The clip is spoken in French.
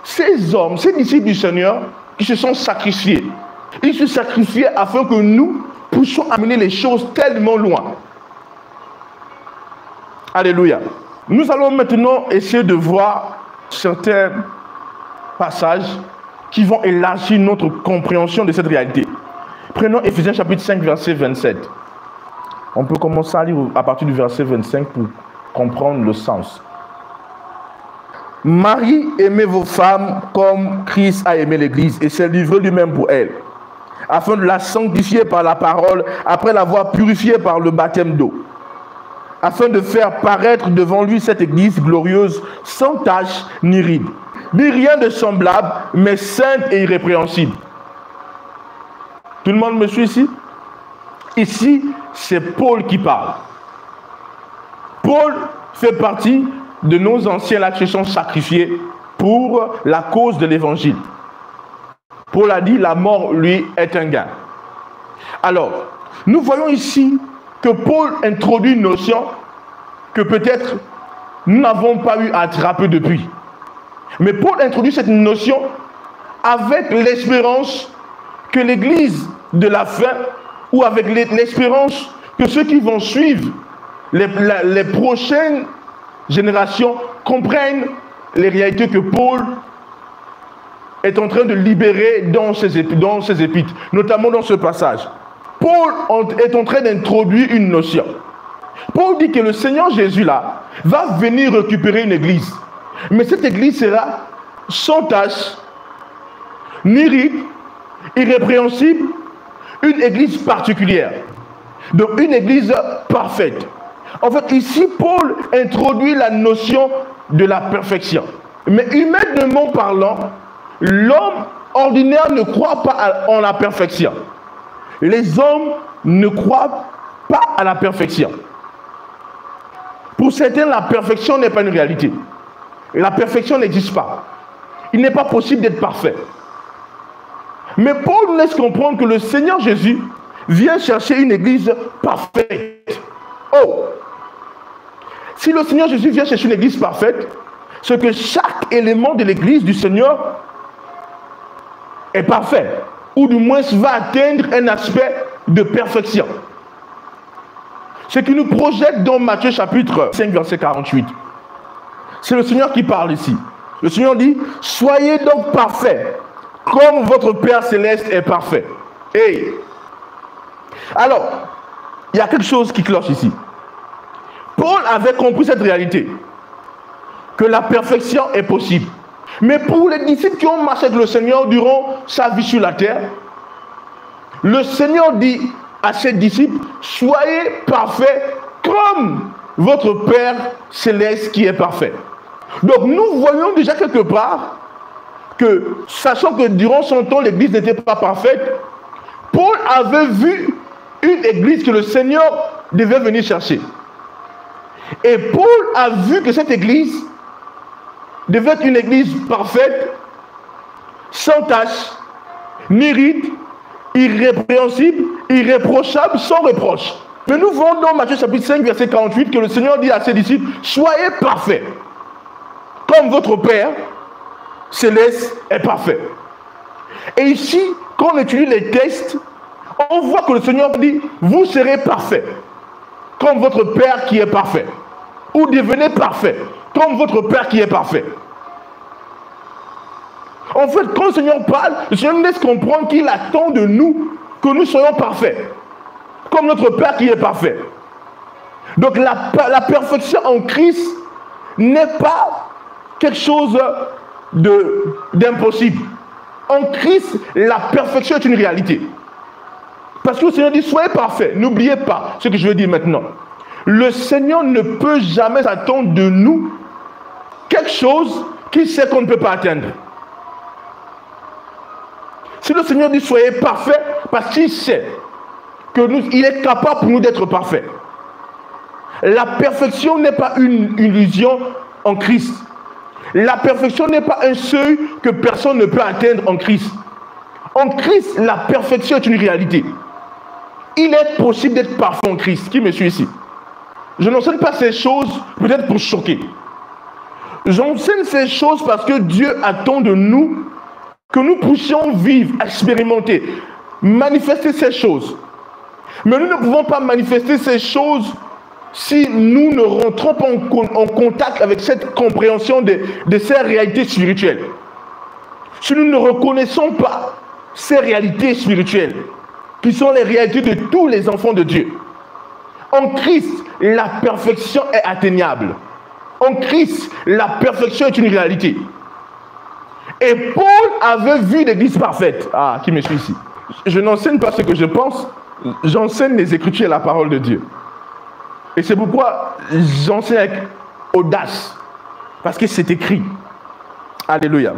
ces hommes, ces disciples du Seigneur, qui se sont sacrifiés. Ils se sacrifiaient afin que nous puissions amener les choses tellement loin. Alléluia. Nous allons maintenant essayer de voir certains passages qui vont élargir notre compréhension de cette réalité. Prenons Éphésiens chapitre 5, verset 27. On peut commencer à lire à partir du verset 25 pour comprendre le sens. Marie, aimez vos femmes comme Christ a aimé l'Église et s'est livré lui-même pour elle, afin de la sanctifier par la parole, après l'avoir purifiée par le baptême d'eau, afin de faire paraître devant lui cette Église glorieuse, sans tache ni ride, ni rien de semblable, mais sainte et irrépréhensible. Tout le monde me suit ici? Ici, c'est Paul qui parle. Paul fait partie de nos anciens là qui se sont sacrifiés pour la cause de l'évangile. Paul a dit, la mort, lui, est un gain. Alors, nous voyons ici que Paul introduit une notion que peut-être nous n'avons pas eu à attraper depuis. Mais Paul introduit cette notion avec l'espérance que l'Église de la fin, ou avec l'espérance que ceux qui vont suivre, les prochaines générations, comprennent les réalités que Paul est en train de libérer dans ses épîtres, notamment dans ce passage. Paul est en train d'introduire une notion. Paul dit que le Seigneur Jésus là va venir récupérer une église. Mais cette église sera sans tache, ni ride, irrépréhensible, une église particulière. Donc une église parfaite. En fait, ici, Paul introduit la notion de la perfection. Mais humainement parlant, l'homme ordinaire ne croit pas en la perfection. Les hommes ne croient pas à la perfection. Pour certains, la perfection n'est pas une réalité. La perfection n'existe pas. Il n'est pas possible d'être parfait. Mais Paul nous laisse comprendre que le Seigneur Jésus vient chercher une église parfaite. Oh! Si le Seigneur Jésus vient chercher une église parfaite, c'est que chaque élément de l'église du Seigneur est parfait, ou du moins va atteindre un aspect de perfection. Ce qui nous projette dans Matthieu chapitre 5, verset 48. C'est le Seigneur qui parle ici. Le Seigneur dit, soyez donc parfaits, comme votre Père Céleste est parfait. Et alors, il y a quelque chose qui cloche ici. Paul avait compris cette réalité, que la perfection est possible. Mais pour les disciples qui ont marché avec le Seigneur durant sa vie sur la terre, le Seigneur dit à ses disciples, soyez parfaits comme votre Père Céleste qui est parfait. Donc nous voyons déjà quelque part que, sachant que durant son temps, l'église n'était pas parfaite, Paul avait vu une église que le Seigneur devait venir chercher. Et Paul a vu que cette église devait être une église parfaite, sans tache, ni ride, irrépréhensible, irréprochable, sans reproche. Mais nous voyons dans Matthieu chapitre 5, verset 48, que le Seigneur dit à ses disciples, soyez parfaits, comme votre Père Céleste est parfait. Et ici, quand on étudie les textes, on voit que le Seigneur dit, vous serez parfaits, comme votre Père qui est parfait. Ou devenez parfait, comme votre Père qui est parfait. En fait, quand le Seigneur parle, le Seigneur nous laisse comprendre qu'il attend de nous que nous soyons parfaits, comme notre Père qui est parfait. Donc la perfection en Christ n'est pas quelque chose d'impossible. En Christ, la perfection est une réalité. Parce que le Seigneur dit, soyez parfaits. N'oubliez pas ce que je veux dire maintenant. Le Seigneur ne peut jamais attendre de nous quelque chose qu'il sait qu'on ne peut pas atteindre. Si le Seigneur dit, soyez parfaits, parce qu'il sait qu'il est capable pour nous d'être parfaits. La perfection n'est pas une illusion en Christ. La perfection n'est pas un seuil que personne ne peut atteindre en Christ. En Christ, la perfection est une réalité. Il est possible d'être parfait en Christ. Qui me suit ici? Je n'enseigne pas ces choses peut-être pour choquer. J'enseigne ces choses parce que Dieu attend de nous que nous puissions vivre, expérimenter, manifester ces choses. Mais nous ne pouvons pas manifester ces choses si nous ne rentrons pas en contact avec cette compréhension de ces réalités spirituelles. Si nous ne reconnaissons pas ces réalités spirituelles, qui sont les réalités de tous les enfants de Dieu. En Christ, la perfection est atteignable. En Christ, la perfection est une réalité. Et Paul avait vu l'Église parfaite. Ah, qui me suit ici? Je n'enseigne pas ce que je pense, j'enseigne les Écritures et la parole de Dieu. Et c'est pourquoi j'enseigne avec audace, parce que c'est écrit. Alléluia.